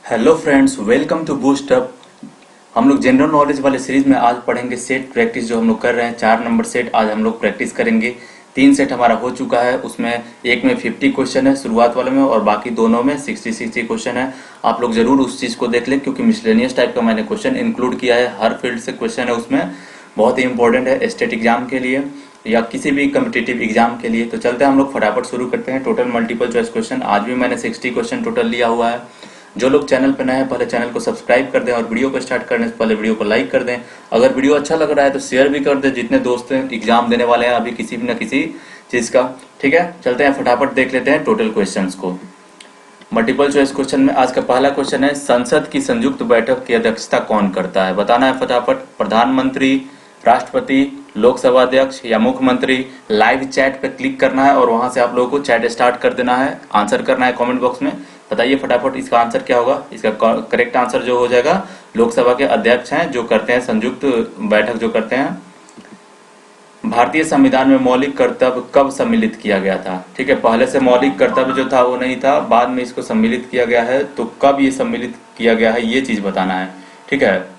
Hello friends, welcome to boost up. हम लोग general knowledge वाले सीरीज में आज पढ़ेंगे सेट प्रैक्टिस। जो हम लोग कर रहे हैं 4 नंबर सेट आज हम लोग प्रैक्टिस करेंगे। 3 सेट हमारा हो चुका है, उसमें एक में 50 क्वेश्चन है शुरुआत वाले में और बाकी दोनों में 60 क्वेश्चन है। आप लोग जरूर उस चीज को देख लें क्योंकि मिसलेनियस टाइप का मैंने क्वेश्चन इंक्लूड किया है। हर फील्ड से क्वेश्चन है उसमें, बहुत ही इंपॉर्टेंट है स्टेट एग्जाम के लिए या किसी भी कम्पिटिटिव एग्जाम के लिए। तो चलते हैं हम लोग फटाफट शुरू करते हैं। टोटल मल्टीपल चॉइस क्वेश्चन आज भी मैंने 60 क्वेश्चन टोटल लिया हुआ है। जो लोग चैनल पर नए हैं पहले चैनल को सब्सक्राइब कर दें और वीडियो को स्टार्ट करने से पहले वीडियो को लाइक कर दें। अगर वीडियो अच्छा लग रहा है तो शेयर भी कर दें जितने दोस्त एग्जाम देने वाले हैं अभी किसी भी न किसी चीज का। ठीक है, चलते हैं फटाफट देख लेते हैं टोटल क्वेश्चंस को। मल्टीपल चॉइस क्वेश्चन में आज का पहला क्वेश्चन है, संसद की संयुक्त बैठक की अध्यक्षता कौन करता है? बताना है फटाफट। प्रधानमंत्री, राष्ट्रपति, लोकसभा अध्यक्ष या मुख्यमंत्री? लाइव चैट पे क्लिक करना है और वहां से आप लोगों को चैट स्टार्ट कर देना है, आंसर करना है कमेंट बॉक्स में। बताइए फटाफट इसका आंसर क्या होगा। इसका करेक्ट आंसर जो हो जाएगा, लोकसभा के अध्यक्ष हैं जो करते हैं संयुक्त बैठक जो करते हैं। भारतीय संविधान में मौलिक कर्तव्य कब सम्मिलित किया गया था? ठीक है, पहले से मौलिक कर्तव्य जो था वो नहीं था, बाद में इसको सम्मिलित किया गया है। तो कब ये सम्मिलित किया गया है ये चीज बताना है। ठीक है,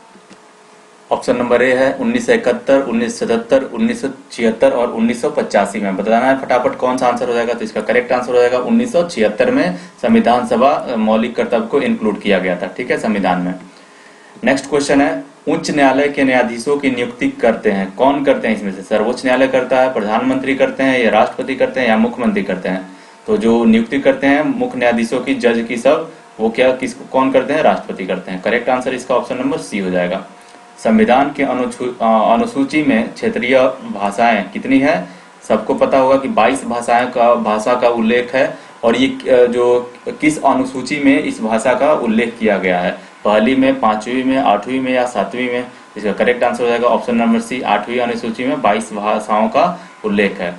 ऑप्शन नंबर ए है 1971, 1977, 1976 और 1985 में। बताना है फटाफट कौन सा आंसर हो जाएगा। तो इसका करेक्ट आंसर हो जाएगा 1976 में संविधान सभा मौलिक कर्तव्य को इंक्लूड किया गया था। ठीक है, संविधान में। नेक्स्ट क्वेश्चन है, उच्च न्यायालय के न्यायाधीशों की नियुक्ति करते हैं कौन करते हैं? इसमें से सर्वोच्च न्यायालय करता है, प्रधानमंत्री करते हैं या राष्ट्रपति करते हैं या मुख्यमंत्री करते हैं? तो जो नियुक्ति करते हैं मुख्य न्यायाधीशों की, जज की, सब वो क्या किसको कौन करते हैं? राष्ट्रपति करते हैं। करेक्ट आंसर इसका ऑप्शन नंबर सी हो जाएगा। संविधान के अनुसूची में क्षेत्रीय भाषाएं कितनी है? सबको पता होगा कि 22 भाषा का उल्लेख है। और ये जो किस अनुसूची में इस भाषा का उल्लेख किया गया है? पहली में, 5वीं में, 8वीं में या 7वीं में? इसका करेक्ट आंसर हो जाएगा ऑप्शन नंबर सी, 8वीं अनुसूची में 22 भाषाओं का उल्लेख है।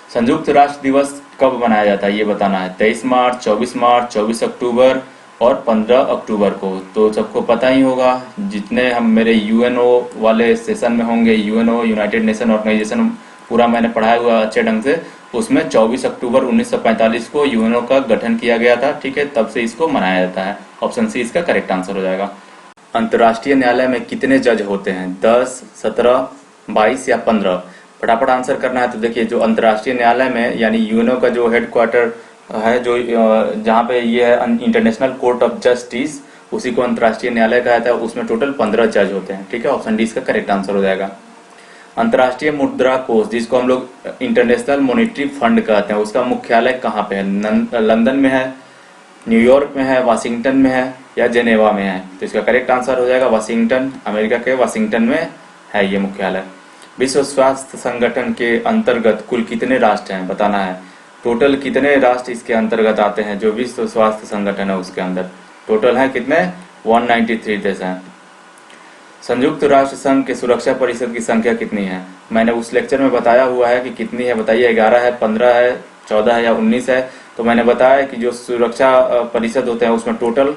संयुक्त राष्ट्र दिवस कब मनाया जाता है ये बताना है। 23 मार्च, 24 मार्च, 24 अक्टूबर और 15 अक्टूबर को। तो सबको पता ही होगा, जितने हम मेरे यूएनओ वाले सेशन में होंगे, यूएनओ यूनाइटेड नेशन ऑर्गेनाइजेशन पूरा मैंने पढ़ाया हुआ अच्छे ढंग से, उसमें 24 अक्टूबर 1945 को यूएनओ का गठन किया गया था। ठीक है, तब से इसको मनाया जाता है। ऑप्शन सी इसका करेक्ट आंसर हो जाएगा। अंतर्राष्ट्रीय न्यायालय में कितने जज होते हैं? 10, 17, 22 या 15? फटाफट आंसर करना है। तो देखिए, जो अंतर्राष्ट्रीय न्यायालय में यानी यूएनओ का जो हेडक्वार्टर है, जो जहाँ पे ये है इंटरनेशनल कोर्ट ऑफ जस्टिस, उसी को अंतर्राष्ट्रीय न्यायालय कहा जाता है। उसमें टोटल 15 जज होते हैं। ठीक है, ऑप्शन डी इसका करेक्ट आंसर हो जाएगा। अंतर्राष्ट्रीय मुद्रा कोष, जिसको हम लोग इंटरनेशनल मॉनेटरी फंड कहते हैं, उसका मुख्यालय कहाँ पे है? लंदन में है, न्यूयॉर्क में है, वाशिंगटन में है या जेनेवा में है? तो इसका करेक्ट आंसर हो जाएगा वाशिंगटन। अमेरिका के वाशिंगटन में है ये मुख्यालय। विश्व स्वास्थ्य संगठन के अंतर्गत कुल कितने राष्ट्र हैं? बताना है। टोटल कितने राष्ट्र इसके अंतर्गत आते हैं? जो विश्व स्वास्थ्य संगठन है उसके अंदर टोटल है कितने? 193 देश हैं। संयुक्त राष्ट्र संघ के सुरक्षा परिषद की संख्या कितनी है? मैंने उस लेक्चर में बताया हुआ है कि कितनी है। बताइए, 11 है, 15 है, 14 है या 19 है? तो मैंने बताया कि जो सुरक्षा परिषद होते हैं उसमें टोटल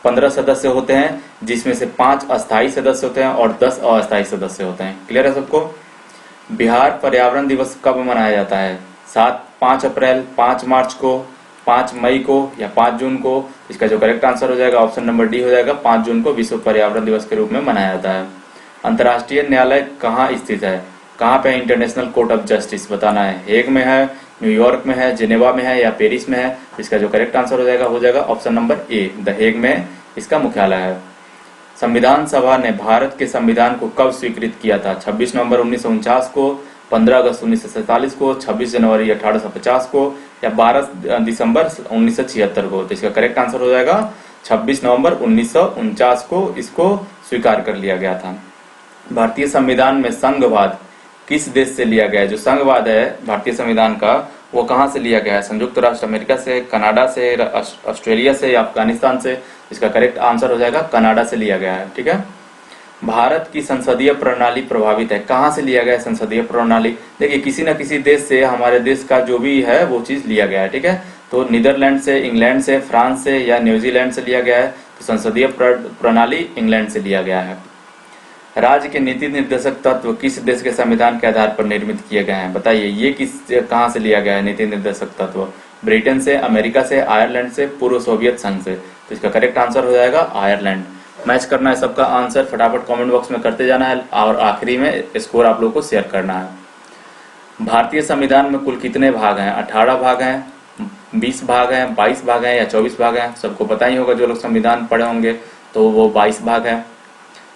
15 सदस्य होते हैं, जिसमें से 5 अस्थायी सदस्य होते हैं और 10 अस्थायी सदस्य होते हैं। क्लियर है सबको? बिहार पर्यावरण दिवस कब मनाया जाता है? 5 अप्रैल, 5 मार्च को, 5 मई को या 5 जून को? इसका जो करेक्ट आंसर हो जाएगा ऑप्शन नंबर डी हो जाएगा। 5 जून को विश्व पर्यावरण दिवस के रूप में मनाया जाता है। अंतर्राष्ट्रीय न्यायालय कहाँ स्थित है? कहाँ पे इंटरनेशनल कोर्ट ऑफ जस्टिस? बताना है। हेग में है, न्यूयॉर्क में है, जेनेवा में है या पेरिस में है? इसका जो करेक्ट आंसर हो जाएगा option number A, the Hague में इसका मुख्यालय है। संविधान सभा ने भारत के संविधान को कब स्वीकृत किया था? 26 नवंबर 1949 को, 15 अगस्त 1947 को, 26 जनवरी 1850 को या 12 दिसंबर 1976 को? तो इसका करेक्ट आंसर हो जाएगा 26 नवंबर 1949 को इसको स्वीकार कर लिया गया था। भारतीय संविधान में संघवाद किस देश से लिया गया है? जो संघवाद है भारतीय संविधान का वो कहाँ से लिया गया है? संयुक्त राष्ट्र अमेरिका से, कनाडा से, ऑस्ट्रेलिया से या अफगानिस्तान से? इसका करेक्ट आंसर हो जाएगा कनाडा से लिया गया है। ठीक है, भारत की संसदीय प्रणाली प्रभावित है, कहाँ से लिया गया है संसदीय प्रणाली? देखिए, किसी न किसी देश से हमारे देश का जो भी है वो चीज लिया गया है। ठीक है, तो नीदरलैंड से, इंग्लैंड से, फ्रांस से या न्यूजीलैंड से लिया गया है। तो संसदीय प्रणाली इंग्लैंड से लिया गया है। राज्य के नीति निर्देशक तत्व किस देश के संविधान के आधार पर निर्मित किए गए हैं? बताइए, ये कहाँ से लिया गया है नीति निर्देशक तत्व? ब्रिटेन से, अमेरिका से, आयरलैंड से, पूर्व सोवियत संघ से? तो इसका करेक्ट आंसर हो जाएगा आयरलैंड। मैच करना है सबका आंसर, फटाफट कमेंट बॉक्स में करते जाना है और आखिरी में स्कोर आप लोगों को शेयर करना है। भारतीय संविधान में कुल कितने भाग हैं? 18 भाग हैं, 20 भाग हैं, 22 भाग हैं या 24 भाग हैं? सबको पता ही होगा, जो लोग संविधान पढ़े होंगे, तो वो 22 भाग हैं।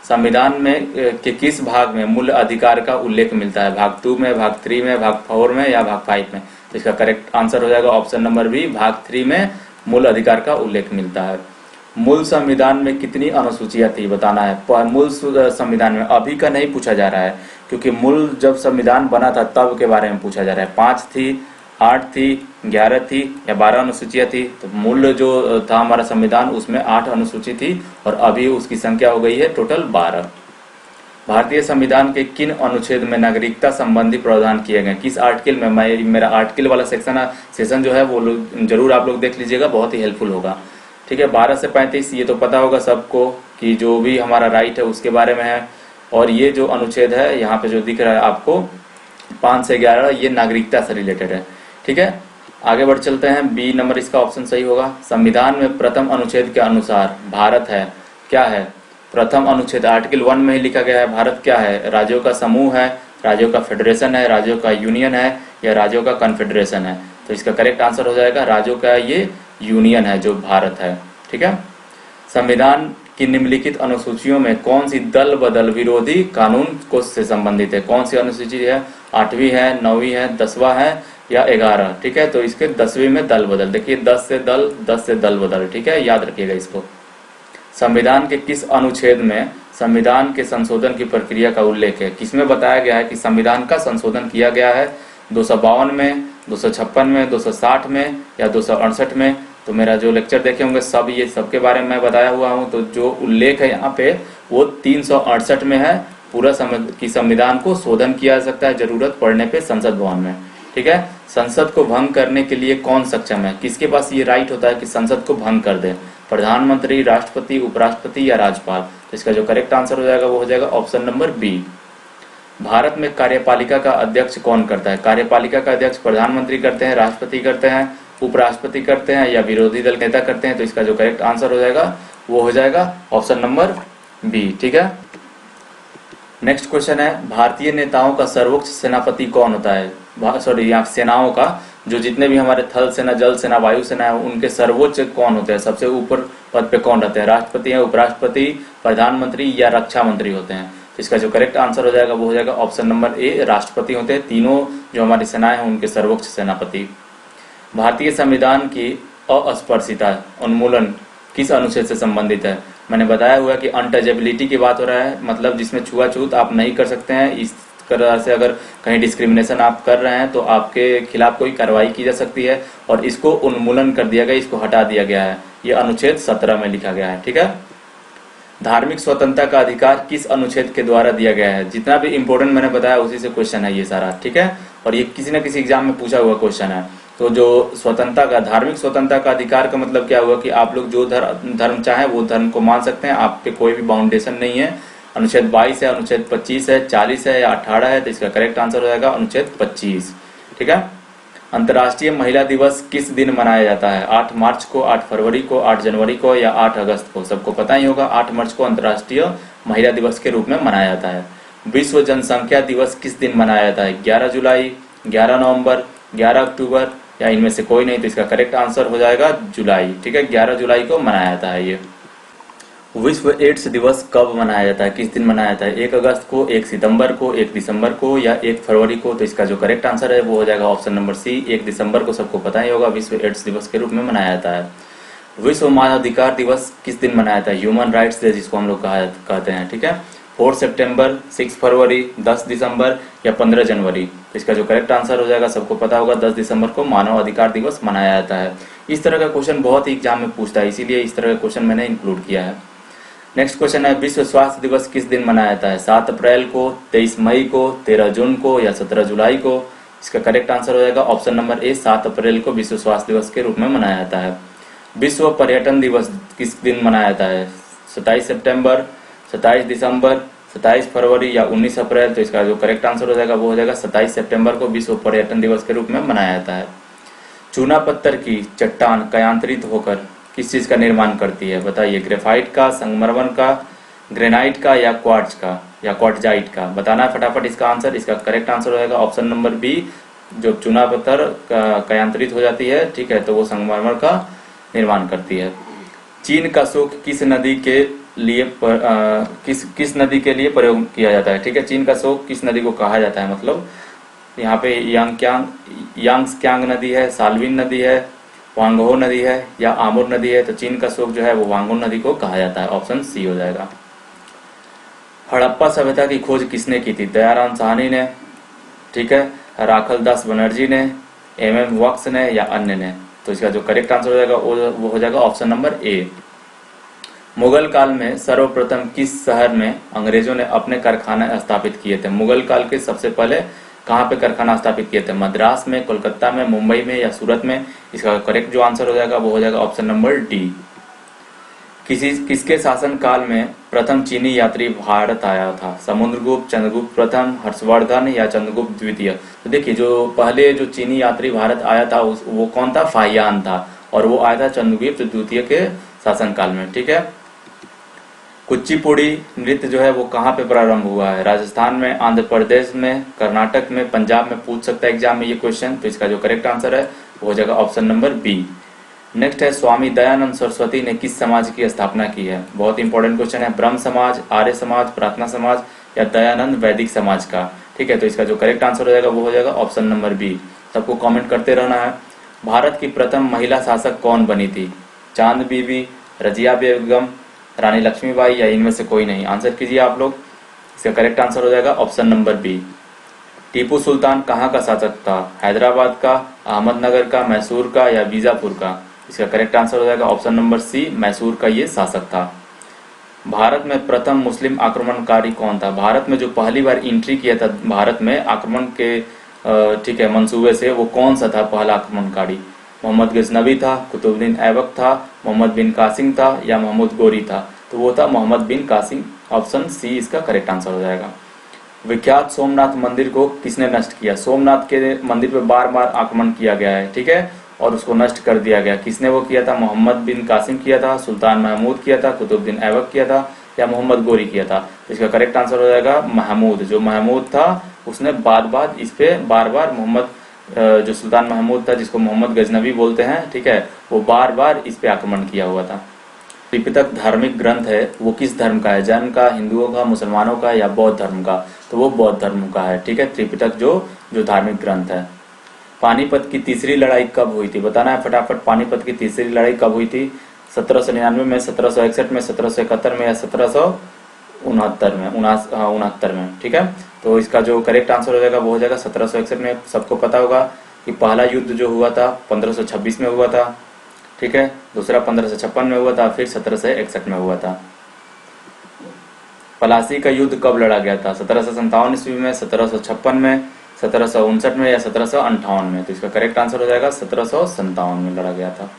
संविधान में के किस भाग में मूल अधिकार का उल्लेख मिलता है? भाग 2 में, भाग 3 में, भाग 4 में या भाग 5 में? तो इसका करेक्ट आंसर हो जाएगा ऑप्शन नंबर बी, भाग 3 में मूल अधिकार का उल्लेख मिलता है। मूल संविधान में कितनी अनुसूचियां थी बताना है। मूल संविधान में अभी का नहीं पूछा जा रहा है, क्योंकि मूल जब संविधान बना था तब के बारे में पूछा जा रहा है। 5 थी, 8 थी, 11 थी या 12 अनुसूचियां थी? तो मूल जो था हमारा संविधान उसमें 8 अनुसूची थी और अभी उसकी संख्या हो गई है टोटल 12। भारतीय संविधान के किन अनुच्छेद में नागरिकता संबंधी प्रावधान किए गए? किस आर्टिकल में? मेरा आर्टिकल वाला सेशन जो है वो जरूर आप लोग देख लीजिएगा, बहुत ही हेल्पफुल होगा। ठीक है, 12 से 35 ये तो पता होगा सबको कि जो भी हमारा राइट है उसके बारे में है। और ये जो अनुच्छेद है यहाँ पे जो दिख रहा है आपको 5 से 11, ये नागरिकता से रिलेटेड है। ठीक है, आगे बढ़ चलते हैं। बी नंबर इसका ऑप्शन सही होगा। संविधान में प्रथम अनुच्छेद के अनुसार भारत है, क्या है? प्रथम अनुच्छेद आर्टिकल 1 में ही लिखा गया है। भारत क्या है? राज्यों का समूह है, राज्यों का फेडरेशन है, राज्यों का यूनियन है या राज्यों का कन्फेडरेशन है? तो इसका करेक्ट आंसर हो जाएगा राज्यों का ये यूनियन है जो भारत है। ठीक है, संविधान की निम्नलिखित अनुसूचियों में कौन सी दल बदल विरोधी कानून को से संबंधित है? कौन सी अनुसूची है? 8वीं है, 9वीं है, 10वां है या 11? ठीक है, तो इसके 10वीं में दल बदल, देखिए 10 से दल बदल। ठीक है, याद रखिएगा इसको। संविधान के किस अनुच्छेद में संविधान के संशोधन की प्रक्रिया का उल्लेख है? किसमें बताया गया है कि संविधान का संशोधन किया गया है? 252 में, 256 में, 260 में या 268 में? तो मेरा जो लेक्चर देखे होंगे सब ये सबके बारे में मैं बताया हुआ हूँ। तो जो उल्लेख है यहाँ पे वो 368 में है। पूरा संविधान को शोधन किया जा सकता है जरूरत पड़ने पे संसद भवन में। ठीक है, संसद को भंग करने के लिए कौन सक्षम है? किसके पास ये राइट होता है कि संसद को भंग कर दे? प्रधानमंत्री, राष्ट्रपति, उपराष्ट्रपति या राज्यपाल? तो इसका जो करेक्ट आंसर हो जाएगा वो हो जाएगा ऑप्शन नंबर बी। भारत में कार्यपालिका का अध्यक्ष कौन करता है? कार्यपालिका का अध्यक्ष प्रधानमंत्री करते हैं, राष्ट्रपति करते हैं, उपराष्ट्रपति करते हैं या विरोधी दल नेता करते हैं? तो इसका जो करेक्ट आंसर हो जाएगा वो हो जाएगा ऑप्शन नंबर बी। ठीक है, नेक्स्ट क्वेश्चन है, भारतीय नेताओं का सर्वोच्च सेनापति कौन होता है? यहाँ सेनाओं का जो जितने भी हमारे थल सेना, जल सेना, वायु सेना है उनके सर्वोच्च कौन होते हैं? सबसे ऊपर पद पे कौन रहते हैं? राष्ट्रपति है, उपराष्ट्रपति, प्रधानमंत्री या रक्षा मंत्री होते हैं? तो इसका जो करेक्ट आंसर हो जाएगा वो हो जाएगा ऑप्शन नंबर ए, राष्ट्रपति होते हैं। तीनों जो हमारी सेनाएं हैं उनके सर्वोच्च सेनापति। भारतीय संविधान की अस्पर्शिता उन्मूलन किस अनुच्छेद से संबंधित है? मैंने बताया हुआ कि अनटचेबिलिटी की बात हो रहा है, मतलब जिसमें छुआछूत आप नहीं कर सकते हैं। इस तरह से अगर कहीं डिस्क्रिमिनेशन आप कर रहे हैं तो आपके खिलाफ कोई कार्रवाई की जा सकती है और इसको उन्मूलन कर दिया गया, इसको हटा दिया गया है। ये अनुच्छेद 17 में लिखा गया है। ठीक है, धार्मिक स्वतंत्रता का अधिकार किस अनुच्छेद के द्वारा दिया गया है? जितना भी इंपॉर्टेंट मैंने बताया उसी से क्वेश्चन है ये सारा। ठीक है, और ये किसी न किसी एग्जाम में पूछा हुआ क्वेश्चन है। तो जो स्वतंत्रता का, धार्मिक स्वतंत्रता का अधिकार का मतलब क्या हुआ कि आप लोग जो धर्म चाहे वो धर्म को मान सकते हैं, आप पे कोई भी बाउंडेशन नहीं है। अनुच्छेद 22 है, अनुच्छेद 25 है, 40 है या 18 है? तो इसका करेक्ट आंसर हो जाएगा अनुच्छेद 25। ठीक है, अंतर्राष्ट्रीय महिला दिवस किस दिन मनाया जाता है? 8 मार्च को, 8 फरवरी को, 8 जनवरी को या 8 अगस्त को? सबको पता ही होगा 8 मार्च को अंतर्राष्ट्रीय महिला दिवस के रूप में मनाया जाता है। विश्व जनसंख्या दिवस किस दिन मनाया जाता है? 11 जुलाई, 11 नवंबर, 11 अक्टूबर या इनमें से कोई नहीं? तो इसका करेक्ट आंसर हो जाएगा जुलाई। ठीक है, 11 जुलाई को मनाया जाता है ये। विश्व एड्स दिवस कब मनाया जाता है? किस दिन मनाया जाता है? 1 अगस्त को, 1 सितंबर को, 1 दिसंबर को या 1 फरवरी को? तो इसका जो करेक्ट आंसर है वो हो जाएगा ऑप्शन नंबर सी, 1 दिसंबर को। सबको पता ही होगा विश्व एड्स दिवस के रूप में मनाया जाता है। विश्व मानवाधिकार दिवस किस दिन मनाया जाता है? ह्यूमन राइट्स डे जिसको हम लोग कहते हैं। ठीक है, 4 सितंबर, 6 फरवरी, 10 दिसंबर या 15 जनवरी? तो इसका जो करेक्ट आंसर हो जाएगा सबको पता होगा 10 दिसंबर को मानव अधिकार दिवस मनाया जाता है। इस तरह का क्वेश्चन बहुत ही एग्जाम में पूछता है, इसीलिए इस तरह का क्वेश्चन मैंने इंक्लूड किया है। नेक्स्ट क्वेश्चन है, विश्व स्वास्थ्य दिवस किस दिन मनाया जाता है? 7 अप्रैल को, 23 मई को, 13 जून को या 17 जुलाई को? इसका करेक्ट आंसर हो जाएगा ऑप्शन नंबर ए, 7 अप्रैल को विश्व स्वास्थ्य दिवस के रूप में मनाया जाता है। विश्व पर्यटन दिवस किस दिन मनाया जाता है? 27 सितंबर, 27 दिसंबर, 27 फरवरी या 19 अप्रैल? तो इसका जो करेक्ट आंसर हो जाएगा वो हो जाएगा 27 सितंबर को विश्व पर्यटन दिवस के रूप में मनाया जाता है। चूना पत्थर की चट्टान कायांतरित होकर किस चीज का निर्माण करती है, बताइए। ग्रेफाइट का, संगमरमर का, ग्रेनाइट का या क्वार्ट्ज का या क्वार्ट्जाइट का, बताना है फटाफट इसका आंसर। इसका करेक्ट आंसर हो जाएगा ऑप्शन नंबर बी, जो चूना पत्थर कयांतरित हो जाती है, ठीक है, तो वो संगमरमर का निर्माण करती है। चीन का शोक किस नदी के लिए किस नदी के लिए प्रयोग किया जाता है, ठीक है। चीन का शोक किस नदी को कहा जाता है, मतलब यहाँ पे यांगस्क्यांग नदी है, साल्विन नदी है, वांगहो नदी है या आमुर नदी है। तो चीन का शोक जो है वो वांगहो नदी को कहा जाता है, ऑप्शन सी हो जाएगा। हड़प्पा सभ्यता की खोज किसने की थी, दयाराम साहनी ने, ठीक है, राखल दास बनर्जी ने, एम वक्स ने या अन्य ने। तो इसका जो करेक्ट आंसर हो जाएगा वो हो जाएगा ऑप्शन नंबर ए। मुगल काल में सर्वप्रथम किस शहर में अंग्रेजों ने अपने कारखाने स्थापित किए थे। मुगल काल के सबसे पहले कहाँ पे कारखाना स्थापित किए थे, मद्रास में, कोलकाता में, मुंबई में या सूरत में। इसका करेक्ट जो आंसर हो जाएगा वो हो जाएगा ऑप्शन नंबर डी। किसके शासन काल में प्रथम चीनी यात्री भारत आया था, समुद्रगुप्त, चंद्रगुप्त प्रथम, हर्षवर्धन या चंद्रगुप्त द्वितीय। तो देखिए जो पहले जो चीनी यात्री भारत आया था वो कौन था, फाहियान था, और वो आया था चंद्रगुप्त द्वितीय के शासन काल में, ठीक है। कुचिपुड़ी नृत्य जो है वो कहाँ पे प्रारंभ हुआ है, राजस्थान में, आंध्र प्रदेश में, कर्नाटक में, पंजाब में। पूछ सकता है एग्जाम में ये क्वेश्चन। तो इसका जो करेक्ट आंसर है वो हो जाएगा ऑप्शन नंबर बी। नेक्स्ट है स्वामी दयानंद सरस्वती ने किस समाज की स्थापना की है। बहुत इंपॉर्टेंट क्वेश्चन है। ब्रह्म समाज, आर्य समाज, प्रार्थना समाज या दयानंद वैदिक समाज का, ठीक है। तो इसका जो करेक्ट आंसर हो जाएगा वो हो जाएगा ऑप्शन नंबर बी। सबको कॉमेंट करते रहना है। भारत की प्रथम महिला शासक कौन बनी थी, चांद बीबी, रजिया बेगम, रानी लक्ष्मीबाई या इनमें से कोई नहीं। आंसर कीजिए आप लोग। इसका करेक्ट आंसर हो जाएगा option number B. Tipu Sultan कहाँ का शासक था, हैदराबाद का, अहमदनगर का, मैसूर का या बीजापुर का। इसका करेक्ट आंसर हो जाएगा ऑप्शन नंबर सी, मैसूर का ये शासक था। भारत में प्रथम मुस्लिम आक्रमणकारी कौन था। भारत में जो पहली बार एंट्री किया था भारत में आक्रमण के, ठीक है, मंसूबे से, वो कौन सा था पहला आक्रमणकारी। मोहम्मद गजनवी था, कुतुबुद्दीन ऐबक था, मोहम्मद बिन कासिम था या महमूद गोरी था। तो वो था मोहम्मद बिन कासिम, ऑप्शन सी इसका करेक्ट आंसर हो जाएगा। विख्यात सोमनाथ मंदिर को किसने नष्ट किया। सोमनाथ के मंदिर पे बार बार आक्रमण किया गया है, ठीक है, और उसको नष्ट कर दिया गया। किसने वो किया था, मोहम्मद बिन कासिम किया था, सुल्तान महमूद किया था, कुतुबुद्दीन ऐबक किया था या मोहम्मद गोरी किया था। तो इसका करेक्ट आंसर हो जाएगा महमूद। जो महमूद था उसने बार इस पे बार मोहम्मद, जो सुल्तान महमूद था जिसको मोहम्मद गजनवी बोलते हैं, ठीक है, वो बार इस पे आक्रमण किया हुआ था। त्रिपिटक धार्मिक ग्रंथ है वो किस धर्म का है, जैन का, हिंदुओं का, मुसलमानों का या बौद्ध धर्म का। तो वो बौद्ध धर्म का है, ठीक है, त्रिपिटक जो धार्मिक ग्रंथ है। पानीपत की तीसरी लड़ाई कब हुई थी, बताना है फटाफट। पानीपत की तीसरी लड़ाई कब हुई थी, 1799 में, 1761 में, 1771 में या 1769 में, ठीक है। तो इसका जो करेक्ट आंसर हो जाएगा वो हो जाएगा 1761 में। सबको पता होगा कि पहला युद्ध जो हुआ था 1526 में हुआ था, ठीक है, दूसरा 1556 में हुआ था, फिर 1761 में हुआ था। पलासी का युद्ध कब लड़ा गया था, 1757 ईस्वी में, 1756 में, 1759 में या 1758 में। तो इसका करेक्ट आंसर हो जाएगा 1757 में लड़ा गया था।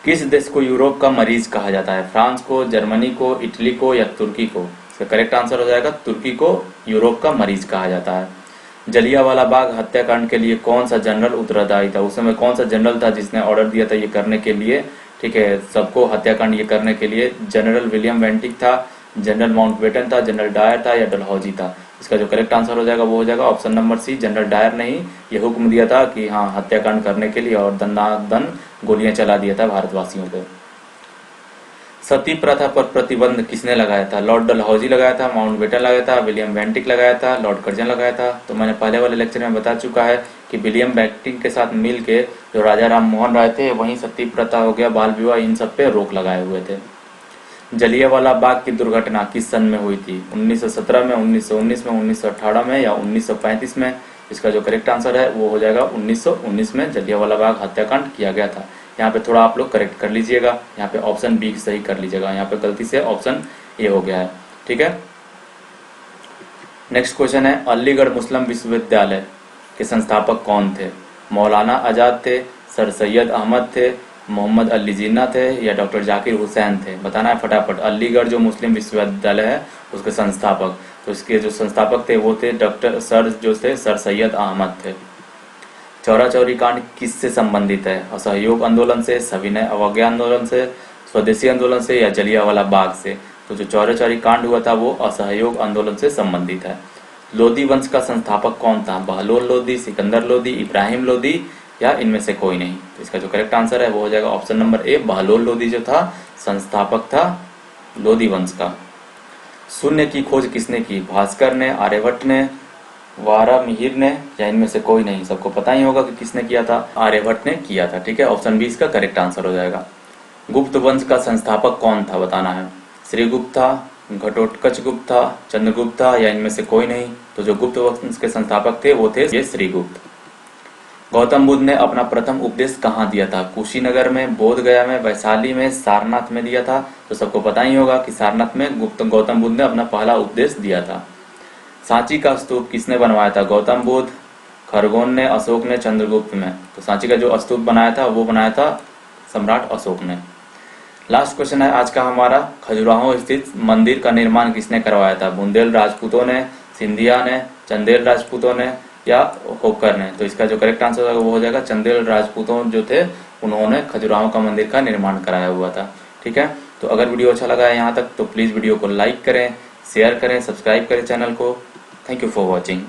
किस देश को यूरोप का मरीज कहा जाता है, फ्रांस को, जर्मनी को, इटली को या तुर्की को। इसका करेक्ट आंसर हो जाएगा तुर्की को यूरोप का मरीज कहा जाता है। जलियांवाला बाग हत्याकांड के लिए कौन सा जनरल उत्तरदायी था, उस समय कौन सा जनरल था जिसने ऑर्डर दिया था ये करने के लिए, ठीक है, सबको हत्याकांड ये करने के लिए। जनरल विलियम बेंटिक था, जनरल माउंटबेटन था, जनरल डायर था या डलहौजी था। इसका जो करेक्ट आंसर हो जाएगा वो हो जाएगा option number C, general Dyer ने ही ये हुक्म दिया था कि हाँ हत्याकांड करने के लिए, और दन गोलियां चला दिया था भारतवासियों पे। सती प्रथा पर प्रतिबंध किसने लगाया था, लॉर्ड डलहौजी लगाया था, माउंटबेटन लगाया था, विलियम बेंटिक लगाया था, लॉर्ड कर्जन लगाया था। तो मैंने पहले वाले लेक्चर में बता चुका है कि विलियम बेंटिक के साथ मिल के जो राजा राम मोहन राय थे वहीं सती प्रथा हो गया, बाल विवाह, इन सब पे रोक लगाए हुए थे। जलियांवाला बाग की दुर्घटना किस सन में हुई थी, 1917 में, 1919 में, 1918 में या 1935 में। इसका जो करेक्ट आंसर है वो हो जाएगा 1919 में जलियांवाला बाग हत्याकांड किया गया था। यहाँ पे थोड़ा आप लोग करेक्ट कर लीजिएगा, यहाँ पे ऑप्शन बी सही कर लीजिएगा, यहाँ पे गलती से ऑप्शन ए हो गया है, ठीक है। नेक्स्ट क्वेश्चन है, अलीगढ़ मुस्लिम विश्वविद्यालय के संस्थापक कौन थे, मौलाना आजाद थे, सर सैयद अहमद थे, मोहम्मद अली जिन्ना थे या डॉक्टर जाकिर हुसैन थे। बताना है फटाफट। अलीगढ़ जो मुस्लिम विश्वविद्यालय है उसके संस्थापक, तो इसके जो संस्थापक थे वो थे डॉक्टर सर सैयद अहमद थे। चौरा चौरी कांड किससे संबंधित है? असहयोग आंदोलन से, सविनय अवज्ञा आंदोलन से, स्वदेशी आंदोलन से या जलियांवाला बाग से? तो जो चौरा चौरी कांड हुआ था वो असहयोग आंदोलन से संबंधित है। लोदी वंश का संस्थापक कौन था? बहलोल लोदी, सिकंदर लोदी, इब्राहिम लोदी या इनमें से कोई नहीं? तो इसका जो करेक्ट आंसर है वो हो जाएगा option number A, Bahlol Lodi जो था संस्थापक था लोदी वंश का। शून्य की खोज किसने की? भास्कर ने, आर्यभट्ट ने, वारामिहिर ने या इनमें से कोई नहीं? सबको पता ही होगा कि किसने किया था, आर्यभट्ट ने किया था। ठीक है, ऑप्शन बी इसका करेक्ट आंसर हो जाएगा। गुप्त वंश का संस्थापक कौन था बताना है। श्रीगुप्त था, घटोत्कच गुप्त था, चंद्रगुप्त था या इनमें से कोई नहीं? तो जो गुप्त वंश के संस्थापक थे वो थे ये श्रीगुप्त। गौतम बुद्ध ने अपना प्रथम उपदेश कहाँ दिया था? कुशीनगर में, बोध गया में, वैशाली में, सारनाथ में दिया था। तो सबको पता ही होगा कि सारनाथ में गौतम बुद्ध ने अपना पहला उपदेश दिया था। सांची का स्तूप किसने बनवाया था? गौतम बुद्ध, खरगोन ने, अशोक ने, चंद्रगुप्त में? तो सांची का जो स्तूप बनाया था वो बनाया था सम्राट अशोक ने। लास्ट क्वेश्चन है आज का हमारा, खजुराहो स्थित मंदिर का निर्माण किसने करवाया था? बुंदेल राजपूतों ने, सिंधिया ने, चंदेल राजपूतों ने या होकर ने? तो इसका जो करेक्ट आंसर होगा वो हो जाएगा चंदेल राजपूतों जो थे उन्होंने खजुराहो का मंदिर का निर्माण कराया हुआ था। ठीक है, तो अगर वीडियो अच्छा लगा है यहाँ तक तो प्लीज वीडियो को लाइक करें, शेयर करें, सब्सक्राइब करें चैनल को। Thank you for watching.